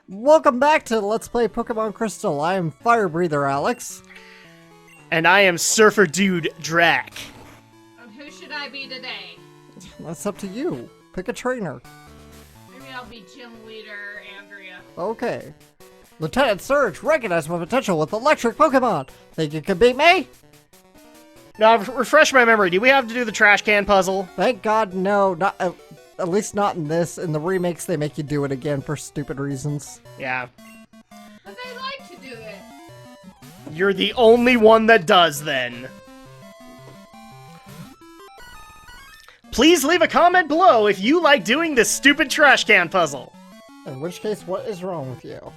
Welcome back to Let's Play Pokemon Crystal. I am Fire Breather Alex. And I am Surfer Dude Drak. And who should I be today? That's up to you. Pick a trainer. Maybe I'll be Gym Leader Andrea. Okay. Lieutenant Surge, recognize my potential with electric Pokemon. Think you can beat me? Now, refresh my memory. Do we have to do the trash can puzzle? Thank God, no. Not at least not in this. In the remakes, they make you do it again for stupid reasons. Yeah. But they like to do it. You're the only one that does, then. Please leave a comment below if you like doing this stupid trash can puzzle. In which case, what is wrong with you?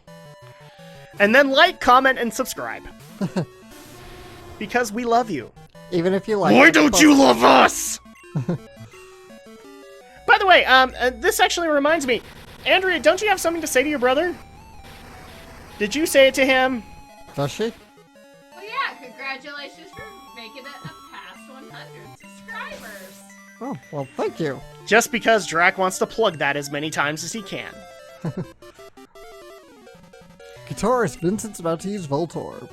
And then like, comment, and subscribe. Because we love you. Even if you like Why don't you love us? By the way, this actually reminds me. Andrea, don't you have something to say to your brother? Did you say it to him? Does she? Well, yeah, congratulations for making it past 100 subscribers. Oh, well, thank you. Just because Drak wants to plug that as many times as he can. Guitarist Vincent's about to use Voltorb.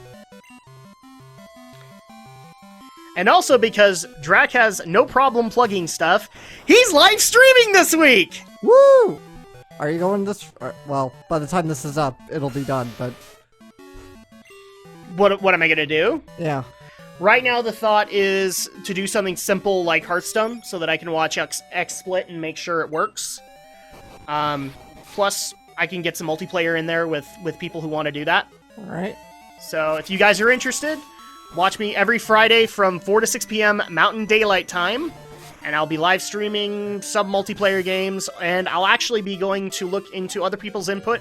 And also because Drak has no problem plugging stuff, he's live streaming this week! Woo! Are you going this? Well, by the time this is up, it'll be done, but... What am I gonna do? Yeah. Right now the thought is to do something simple like Hearthstone, so that I can watch XSplit and make sure it works. Plus, I can get some multiplayer in there with people who want to do that. Alright. So if you guys are interested, watch me every Friday from 4 to 6 p.m. Mountain Daylight Time, and I'll be live streaming sub-multiplayer games, and I'll actually be going to look into other people's input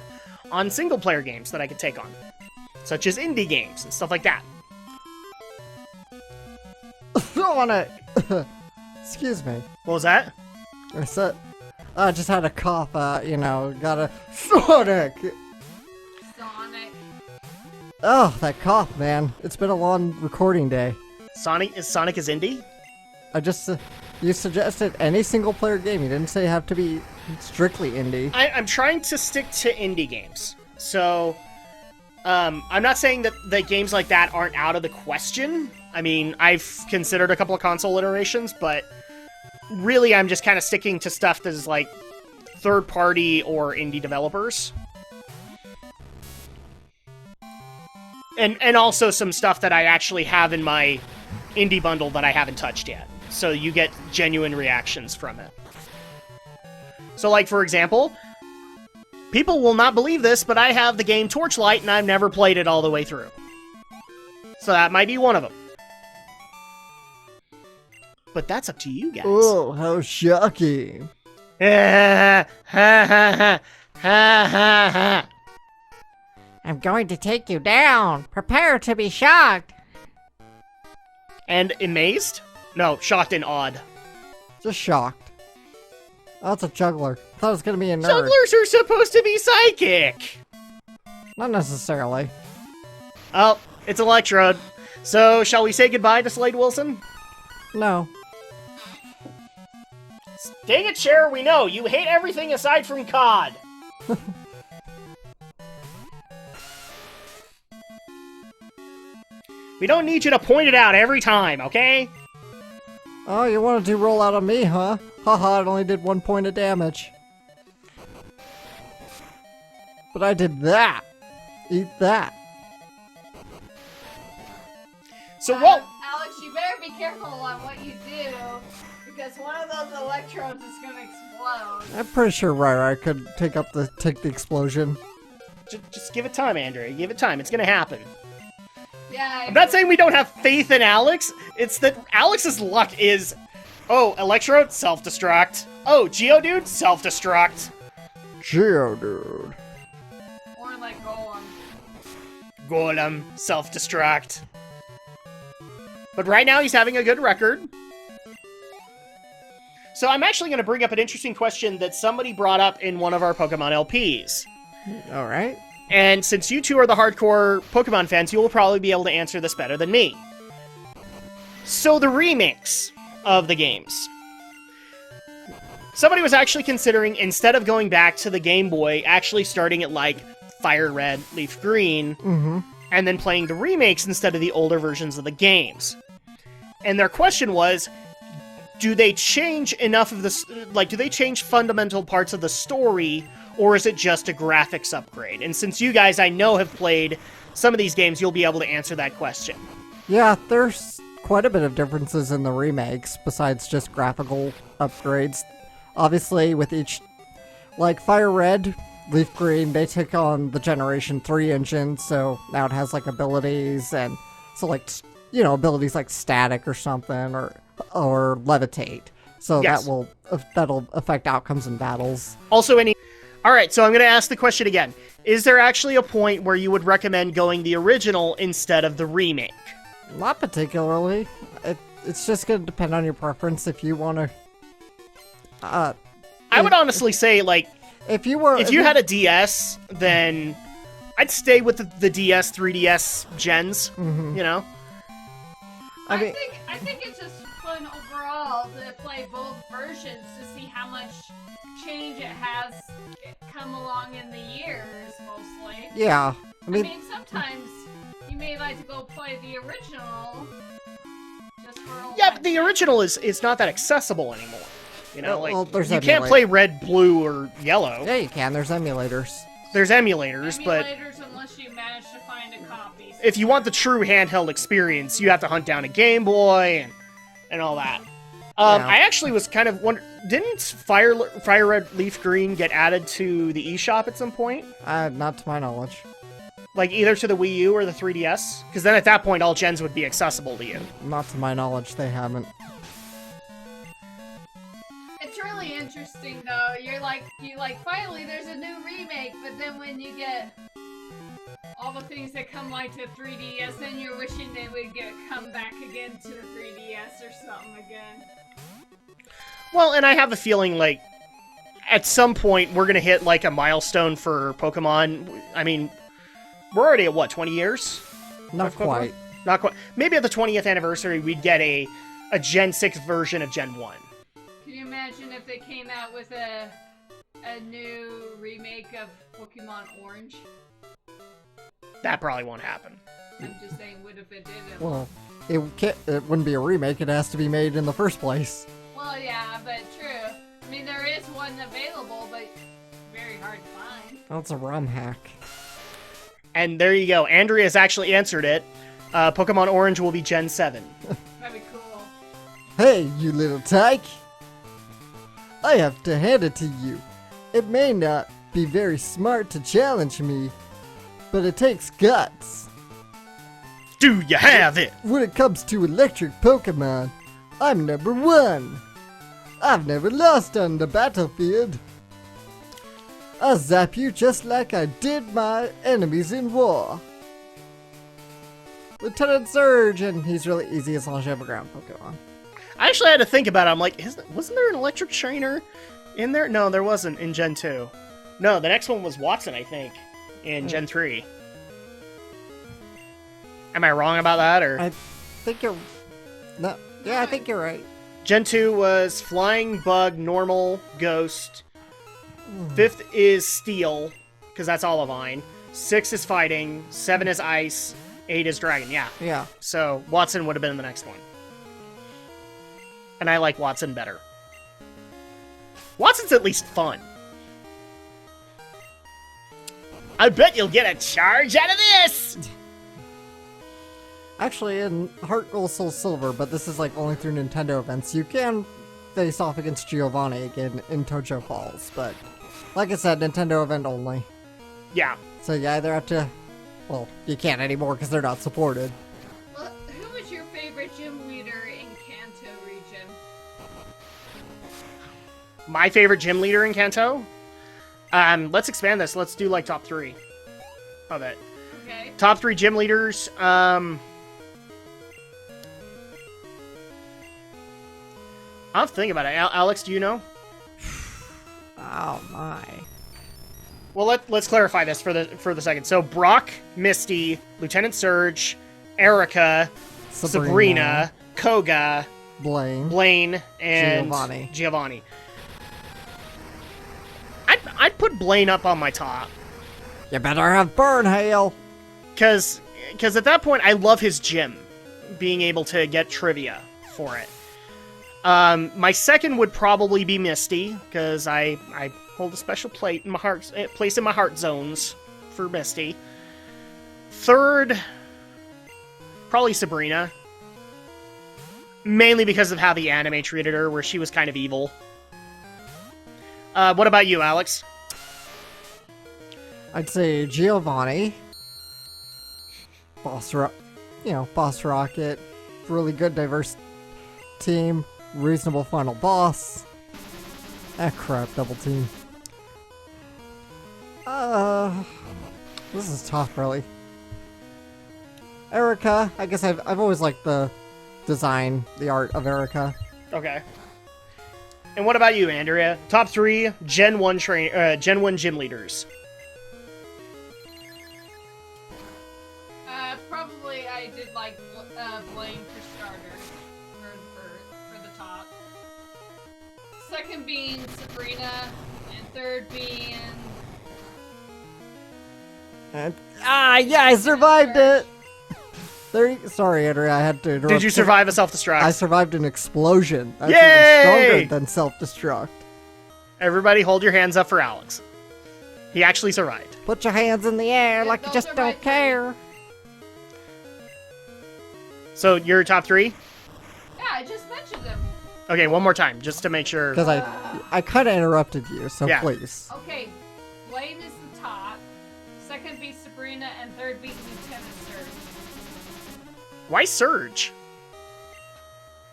on single-player games that I could take on, such as indie games and stuff like that. Don't wanna... Excuse me. What was that? I said... I just had a cough, you know, got a... Sonic! Sonic. Oh, that cough, man. It's been a long recording day. Sonic is indie? I just... you suggested any single-player game. You didn't say it have to be strictly indie. I'm trying to stick to indie games. So, I'm not saying that games like that aren't out of the question. I mean, I've considered a couple of console iterations, but really I'm just kind of sticking to stuff that is like third-party or indie developers. And also some stuff that I actually have in my indie bundle that I haven't touched yet. So you get genuine reactions from it. So like, for example, people will not believe this, but I have the game Torchlight and I've never played it all the way through. So that might be one of them. But that's up to you guys. Oh, how shocking. Ha ha ha ha ha ha. I'm going to take you down. Prepare to be shocked. And amazed? No, shocked and awed. Just shocked. Oh, it's a juggler. Thought it was gonna be a nerd. Jugglers are supposed to be psychic! Not necessarily. Oh, it's Electrode. So, shall we say goodbye to Slade Wilson? No. Dang it, Cher, we know. You hate everything aside from COD. We don't need you to point it out every time, okay? Oh, you wanted to roll out on me, huh? Haha, it only did 1 point of damage. But I did that. Eat that. So what? Alex, you better be careful on what you do, because one of those electrodes is gonna explode. I'm pretty sure Rai could take the explosion. Just give it time, Andrea. Give it time. It's gonna happen. Yeah. I'm not saying we don't have faith in Alex. It's that Alex's luck is... Oh, Electrode, self-destruct. Oh, Geodude, self-destruct. Geodude. Or like Golem. Golem, self-destruct. But right now he's having a good record. So I'm actually going to bring up an interesting question that somebody brought up in one of our Pokemon LPs. Alright. And since you two are the hardcore Pokemon fans, you will probably be able to answer this better than me. So the remakes of the games. Somebody was actually considering, instead of going back to the Game Boy, actually starting at like Fire Red, Leaf Green, and then playing the remakes instead of the older versions of the games. And their question was, do they change enough of this, like, do they change fundamental parts of the story, or is it just a graphics upgrade? And since you guys, I know, have played some of these games, you'll be able to answer that question. Yeah, there's quite a bit of differences in the remakes, besides just graphical upgrades. Obviously, with each, like, Fire Red, Leaf Green, they take on the Generation 3 engine, so now it has, like, abilities, and so, like, you know, abilities like static or something, or levitate. So Yes. that'll affect outcomes in battles. Also, Alright, so I'm going to ask the question again. Is there actually a point where you would recommend going the original instead of the remake? Not particularly. It's just going to depend on your preference. If you want to... I would honestly say, like, if you had a DS, then I'd stay with the DS, 3DS gens, you know? I think it's just fun overall to play both versions to see how much change it has come along in the years, mostly. Yeah. I mean, sometimes you may like to go play the original just for a Yeah, but the original is not that accessible anymore. You know, Well, like, there's you can't play red, blue, or yellow. Yeah, you can. There's emulators. There's emulators, but unless you manage to find a copy. if you want the true handheld experience, you have to hunt down a Game Boy and all that. Yeah. I actually was kind of wondering, didn't Fire Red, Leaf Green get added to the eShop at some point? Not to my knowledge. Like, either to the Wii U or the 3DS? Because then at that point, all gens would be accessible to you. Not to my knowledge, they haven't. It's really interesting, though. You like, finally, there's a new remake, but then when you get all the things that come like to 3DS, then you're wishing they would come back again to the 3DS or something again. Well, and I have a feeling, like, at some point, we're going to hit, like, a milestone for Pokemon. I mean, we're already at, what, 20 years? Not quite. Not quite. Maybe at the 20th anniversary, we'd get a Gen 6 version of Gen 1. Can you imagine if they came out with a new remake of Pokemon Orange? That probably won't happen. I'm just saying, what if it did? Well, it wouldn't be a remake. It has to be made in the first place. Well, yeah, but true. I mean, there is one available, but very hard to find. That's a ROM hack. And there you go. Andrea's actually answered it. Pokemon Orange will be Gen 7. That'd be cool. Hey, you little tyke! I have to hand it to you. It may not be very smart to challenge me, but it takes guts. Do you have it? When it comes to electric Pokemon, I'm number 1. I've never lost on the battlefield. I'll zap you just like I did my enemies in war. Lieutenant Surge, and he's really easy as long as you have a ground Pokemon. I actually had to think about it. I'm like, wasn't there an electric trainer in there? No, there wasn't in Gen 2. No, the next one was Watson, I think, in Gen 3. Am I wrong about that, or? I think you're... No, yeah, I think you're right. Gen 2 was Flying, Bug, Normal, Ghost. 5th is Steel, because that's Olivine. 6 is Fighting. 7 is Ice. 8 is Dragon, yeah. Yeah. So Watson would have been in the next one. And I like Watson better. Watson's at least fun. I bet you'll get a charge out of this! Actually, in Heart Gold Soul Silver, but this is like only through Nintendo events, you can face off against Giovanni again in Tojo Falls, but like I said, Nintendo event only. Yeah. So you either have to... Well, you can't anymore because they're not supported. Well, who was your favorite gym leader in Kanto region? My favorite gym leader in Kanto? Let's expand this. Let's do like top 3 of it. Okay. Top 3 gym leaders. I'll have to think about it. Alex, do you know? Oh my. Well, let's clarify this for the second. So Brock, Misty, Lieutenant Surge, Erica, Sabrina, Koga, Blaine, and Giovanni. I'd put Blaine up on my top. You better have burn hail. Because at that point, I love his gym, being able to get trivia for it. My second would probably be Misty, because I hold a special place in my heart zones for Misty. Third, probably Sabrina. Mainly because of how the anime treated her, where she was kind of evil. What about you, Alex? I'd say Giovanni. Boss Rocket. Really good, diverse team. Reasonable final boss. Ah, crap, double team. This is tough, really. Erica, I guess I've always liked the design, the art of Erica. Okay. And what about you, Andrea? Top 3 Gen 1 gym leaders. Probably I did like Blaine for starters, for the top. Second being Sabrina, and third being... And, yeah, I survived it! Sorry, Andrea, I had to interrupt. Did you survive a self-destruct? I survived an explosion. That's Yay! even stronger than self-destruct. Everybody hold your hands up for Alex. He actually survived. Put your hands in the air Yeah, like you those just are don't my care. So, your top 3? Yeah, I just mentioned them. Okay, one more time, just to make sure. Because I kind of interrupted you, so Yeah. please. Okay, Blaine is the top. Second be Sabrina, and third be Lieutenant Surge. Why Surge?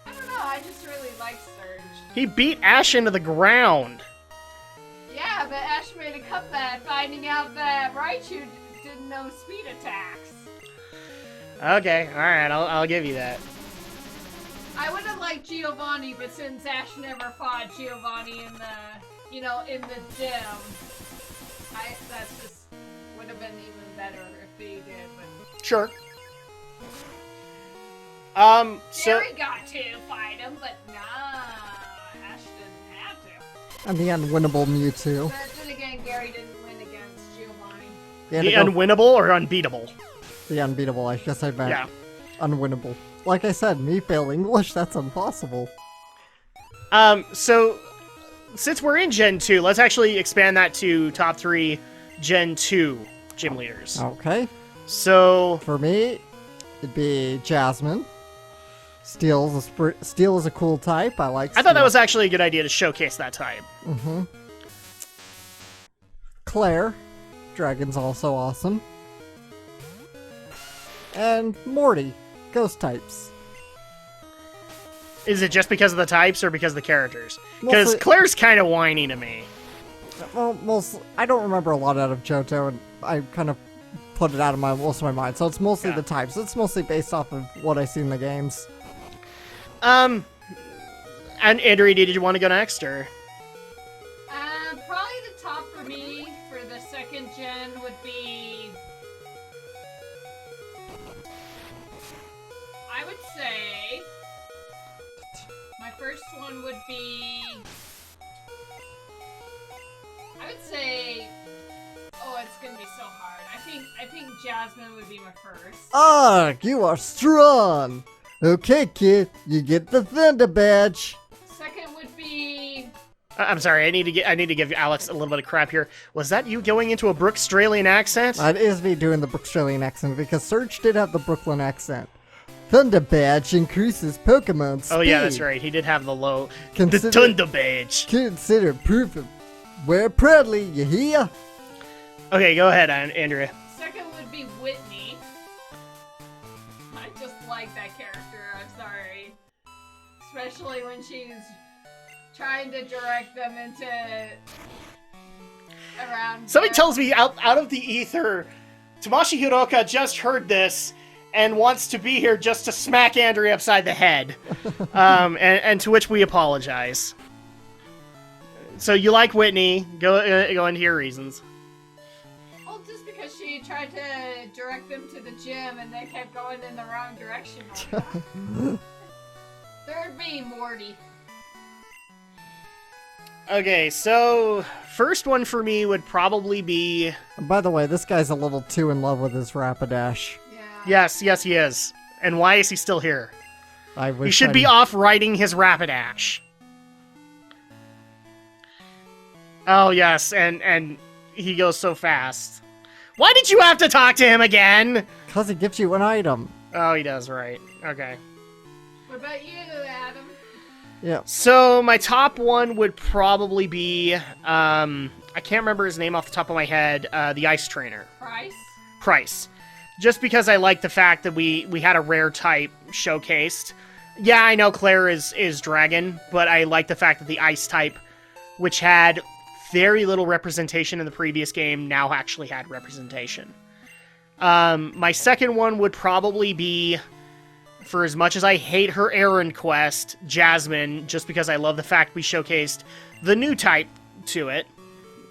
I don't know, I just really like Surge. He beat Ash into the ground. Yeah, but Ash made a comeback, finding out that Raichu didn't know speed attacks. Okay, alright, I'll give you that. I would have liked Giovanni, but since Ash never fought Giovanni in the, in the gym, that just would have been even better if he did. But Sure. Jerry got to fight him, but nah, Ash didn't have to. And the unwinnable Mewtwo. But then again, Gary didn't win against Giovanni. The unwinnable or unbeatable? The unbeatable, I guess I meant. Yeah. Unwinnable. Like I said, me fail English, that's impossible. So, since we're in Gen 2, let's actually expand that to top 3 Gen 2 gym leaders. Okay. So, For me, it'd be Jasmine. Steel is a cool type. I like I thought that Steel. was actually a good idea to showcase that type. Mm-hmm. Claire. Dragon's also awesome. And Morty. Ghost types. Is it just because of the types or because of the characters? Because Mostly- Claire's kind of whiny to me. Well, I don't remember a lot out of Johto, and I kind of put it out of most of my mind. So it's mostly Yeah. the types. It's mostly based off of what I see in the games. And Andrea, did you want to go next, or? Probably the top for me for the second gen would be... I would say... My first one would be... I would say... Oh, it's gonna be so hard. I think Jasmine would be my first. Ah, you are strong. Okay, kid, you get the Thunder Badge. Second would be... I'm sorry, I need to give Alex a little bit of crap here. Was that you going into a Brook-Australian accent? That is me doing the Australian accent because Surge did have the Brooklyn accent. Thunder Badge increases Pokemon speed. Oh yeah, that's right. He did have the low, the Consider- Thunder Badge. Consider proof of wear proudly, you hear? Okay, go ahead, Andrea. Second would be Whitney. I just like that character, I'm sorry. Especially when she's trying to direct them into... around... Somebody tells me out of the ether, Tamashi Hiroka just heard this and wants to be here just to smack Andrea upside the head. And to which we apologize. So you like Whitney. Go into your reasons. Well, just because she tried to direct them to the gym and they kept going in the wrong direction. Third being Morty. Okay, so first one for me would probably be... And by the way, this guy's a little too in love with his Rapidash. Yeah. Yes, he is. And why is he still here? I He should be off riding his Rapidash. Oh, yes, and he goes so fast. Why did you have to talk to him again? Because he gives you an item. Oh, he does, right. Okay. What about you, Adam? Yeah. So, my top one would probably be, I can't remember his name off the top of my head, the Ice Trainer. Price. Just because I like the fact that we had a rare type showcased. Yeah, I know Claire is Dragon, but I like the fact that the Ice type, which had very little representation in the previous game, now actually had representation. My second one would probably be, for as much as I hate her errand quest, Jasmine, just because I love the fact we showcased the new type to it,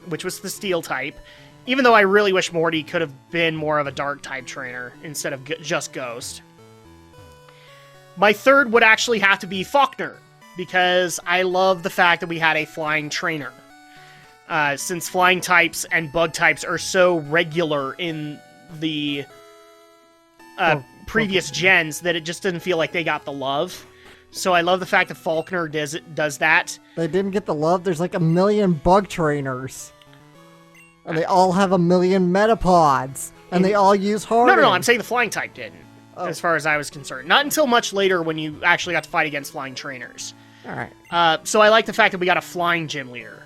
which was the Steel type, even though I really wish Morty could have been more of a Dark type trainer instead of just Ghost. My third would actually have to be Faulkner, because I love the fact that we had a flying trainer. Since flying types and bug types are so regular in the previous gens that it just didn't feel like they got the love. So I love the fact that Faulkner does that. They didn't get the love. There's like 1 million bug trainers. And they all have 1 million metapods. And they all use hard. No, I'm saying the flying type didn't, as far as I was concerned. Not until much later when you actually got to fight against flying trainers. Alright. So I like the fact that we got a flying gym leader.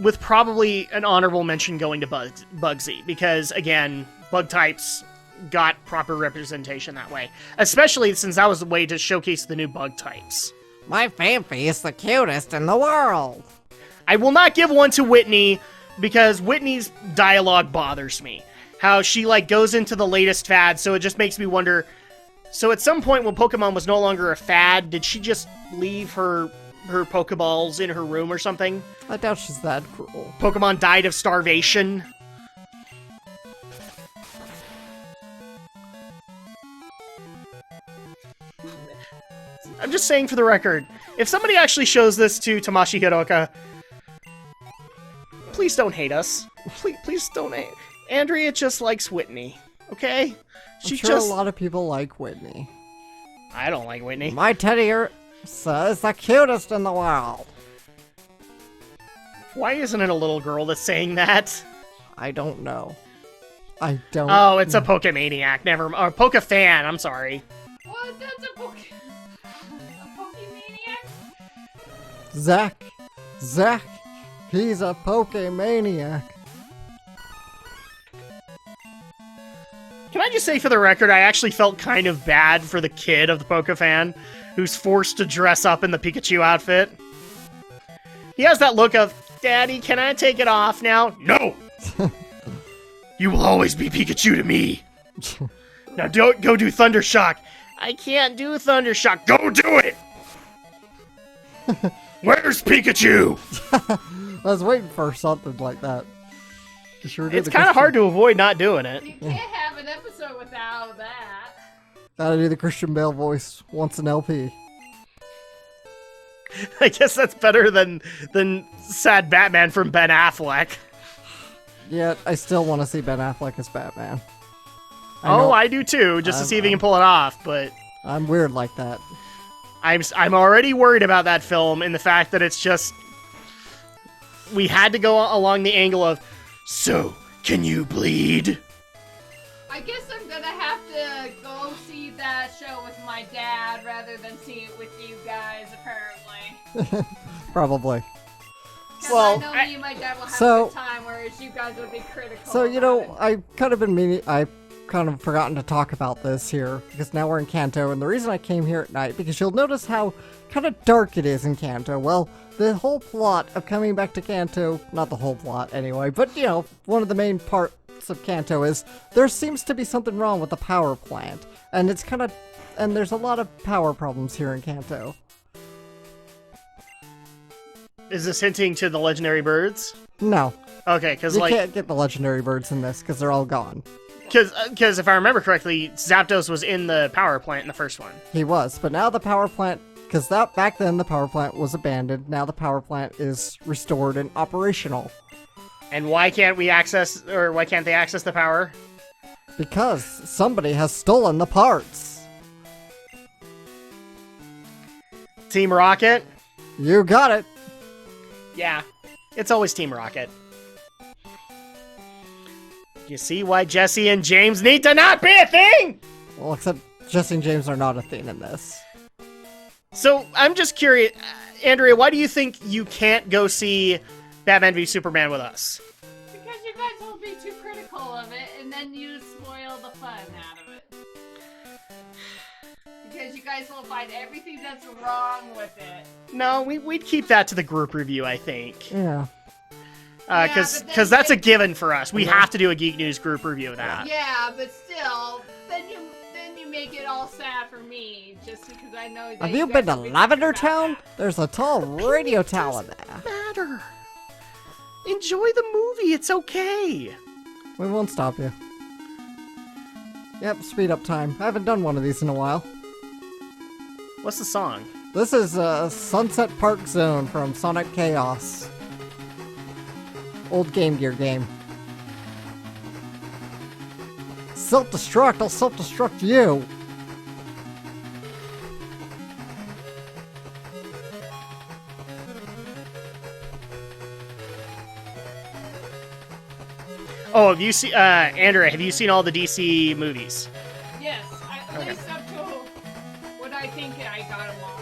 With probably an honorable mention going to Bugsy, because, again, bug types got proper representation that way. Especially since that was the way to showcase the new bug types. My Famfy is the cutest in the world. I will not give one to Whitney, because Whitney's dialogue bothers me. How she, goes into the latest fad, so it just makes me wonder... So at some point when Pokemon was no longer a fad, did she just leave her Pokeballs in her room or something? I doubt she's that cruel. Pokemon died of starvation. I'm just saying for the record, if somebody actually shows this to Tamashi Hiroka, please don't hate us. Please don't hate. Andrea just likes Whitney, okay? I'm sure a lot of people like Whitney. I don't like Whitney. My teddy is the cutest in the world. Why isn't it a little girl that's saying that? I don't know. I don't. Oh, it's a Pokemaniac. Or Pokefan. I'm sorry. What? That's a Pokemaniac? Zach, he's a Pokemaniac. Can I just say for the record, I actually felt kind of bad for the kid of the Pokefan who's forced to dress up in the Pikachu outfit. He has that look of, Daddy, can I take it off now? No! You will always be Pikachu to me. Now don't go do Thundershock. I can't do Thundershock. Go do it! Where's Pikachu? I was waiting for something like that. It's kind of hard to avoid not doing it. You can't have an episode without that. Gotta do the Christian Bale voice once an LP. I guess that's better than sad Batman from Ben Affleck. Yeah, I still want to see Ben Affleck as Batman. I do too, just to see if he can pull it off, but... I'm weird like that. I'm already worried about that film in the fact that it's just... We had to go along the angle of, so, can you bleed? I guess I'm gonna have to go see that show with my dad rather than see it with you guys, apparently. Probably. Well, I know me and my dad will have a good time, whereas you guys would be critical. So, you know, I've kind of forgotten to talk about this here, because now we're in Kanto, and the reason I came here at night, because you'll notice how kind of dark it is in Kanto. Well, the whole plot of coming back to Kanto, not the whole plot anyway, but, you know, one of the main parts of Kanto is there seems to be something wrong with the power plant, and it's kind of, and there's a lot of power problems here in Kanto. Is this hinting to the legendary birds? No. Okay, because you can't get the legendary birds in this, because they're all gone. Because if I remember correctly, Zapdos was in the power plant in the first one. He was, but now the power plant Because that back then the power plant was abandoned. Now the power plant is restored and operational. And why can't we access, or why can't they access the power? Because somebody has stolen the parts. Team Rocket? You got it. Yeah, it's always Team Rocket. You see why Jesse and James need to not be a thing? Well, except Jesse and James are not a thing in this. So, I'm just curious, Andrea, why do you think you can't go see Batman v Superman with us? Because you guys will be too critical of it, and then you spoil the fun out of it. Because you guys will find everything that's wrong with it. No, we'd keep that to the group review, I think. Yeah. Because but then that's a they- given for us. We have to do a Geek News group review of that. Yeah, but still, then you make it all sad for me, just because I know that Have you guys been to will be Lavender thinking about Town? There's a tall radio tower there. Matter. Enjoy the movie. It's okay. We won't stop you. Yep, speed up time. I haven't done one of these in a while. What's the song? This is Sunset Park Zone from Sonic Chaos. Old Game Gear game. Self-destruct, I'll self-destruct you. Oh, have you seen, Andrea, have you seen all the DC movies? that. Yes, at Okay. least up to what I think I got them all.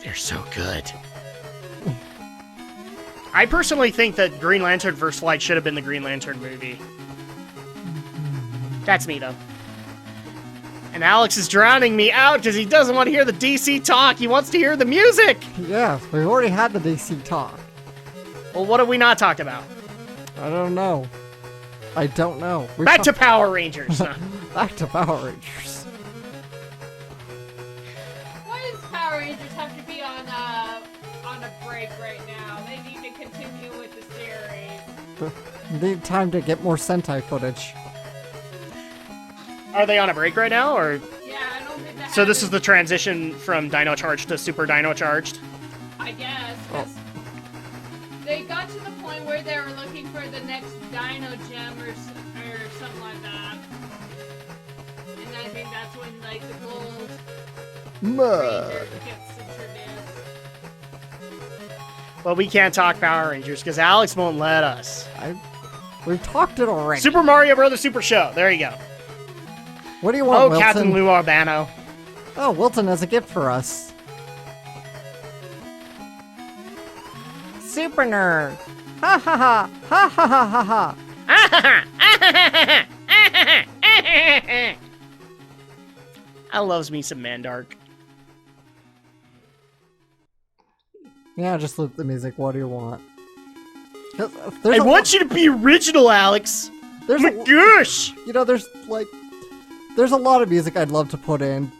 They're so good. I personally think that Green Lantern First Flight should have been the Green Lantern movie. That's me, though. And Alex is drowning me out because he doesn't want to hear the DC talk. He wants to hear the music. Yeah, we've already had the DC talk. Well, what have we not talked about? I don't know. I don't know. Back to Power Rangers. Back to Power Rangers. Why does Power Rangers have to be on a break right now? They need to continue with the series. Need time to get more Sentai footage. Are they on a break right now, or? Yeah, I don't think that So this is the transition from Dino Charged to Super Dino Charged? I guess, 'cause they got to the point where they were looking for the next Dino Gem or something like that. And I think that's when, like, the gold Ranger gets introduced. Well, we can't talk Power Rangers because Alex won't let us. We've talked it already. Super Mario Brothers Super Show. There you go. What do you want, Oh, Wilson? Captain Lou Albano. Oh, Wilson has a gift for us. Super nerd. Ha ha ha. Ha ha ha ha ha. I loves me some Mandark. Yeah, just loop the music. What do you want? I There's want you to be original, Alex. There's My a, gosh. you know, there's a lot of music I'd love to put in,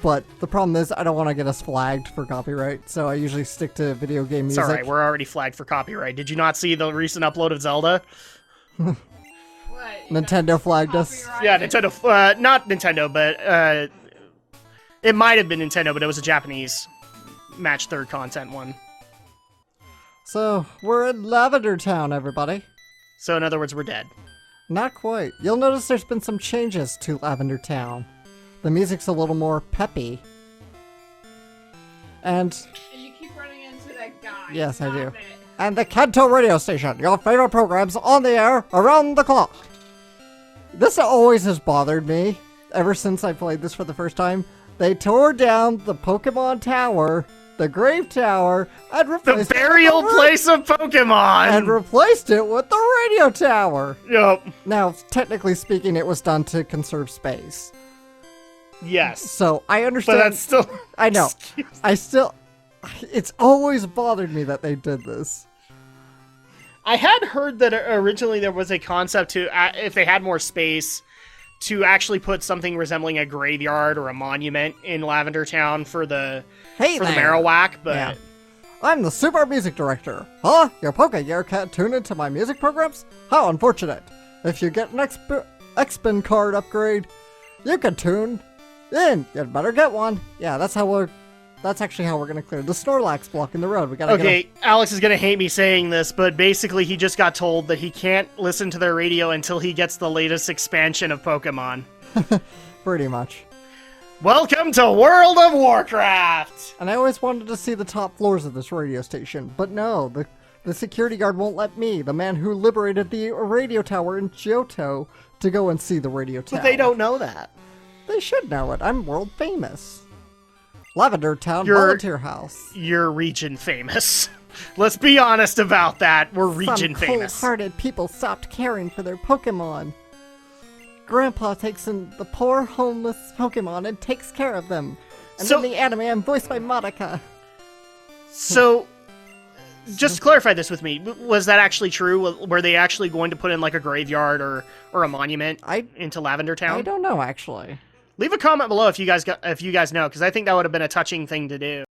but the problem is I don't want to get us flagged for copyright, so I usually stick to video game It's music. alright, we're already flagged for copyright. Did you not see the recent upload of Zelda? What? Nintendo flagged us. Yeah, Nintendo, not Nintendo, but, it might have been Nintendo, but it was a Japanese match third content one. So, we're in Lavender Town, everybody. So in other words, we're dead. Not quite. You'll notice there's been some changes to Lavender Town. The music's a little more peppy. And And you keep running into that guy. Yes, I do. Stop it. And the Kanto radio station, your favorite programs on the air around the clock. This always has bothered me ever since I played this for the first time. They tore down the Pokemon Tower, the Grave Tower, and The replaced burial it with place of and Pokemon! replaced it with the radio tower. Yup. Now, technically speaking, it was done to conserve space. Yes. So I understand. But that's still... I know. It's always bothered me that they did this. I had heard that originally there was a concept to, if they had more space, to actually put something resembling a graveyard or a monument in Lavender Town for the Hey for the there. Marowak, but Yeah. I'm the super music director. Huh? Your Pokegear can't tune into my music programs? How unfortunate. If you get an X-Pin card upgrade, You can tune in. You'd better get one. Yeah, that's actually how we're gonna clear the Snorlax blocking the road. We gotta Okay, Alex is gonna hate me saying this, but basically he just got told that he can't listen to their radio until he gets the latest expansion of Pokemon. Pretty much. Welcome to World of Warcraft! And I always wanted to see the top floors of this radio station, but no, the security guard won't let me, the man who liberated the radio tower in Johto, to go and see the radio tower. But they don't know that. They should know it. I'm world famous. Lavender Town You're- Volunteer House. You're region famous. Let's be honest about that. We're region Some famous. cold-hearted people stopped caring for their Pokemon. Grandpa takes in the poor homeless Pokemon and takes care of them. And So- in the anime, I'm voiced by Monica. So, just to clarify this with me, was that actually true? Were they actually going to put in like a graveyard or a monument into Lavender Town? I don't know, actually. Leave a comment below if you guys know, because I think that would have been a touching thing to do.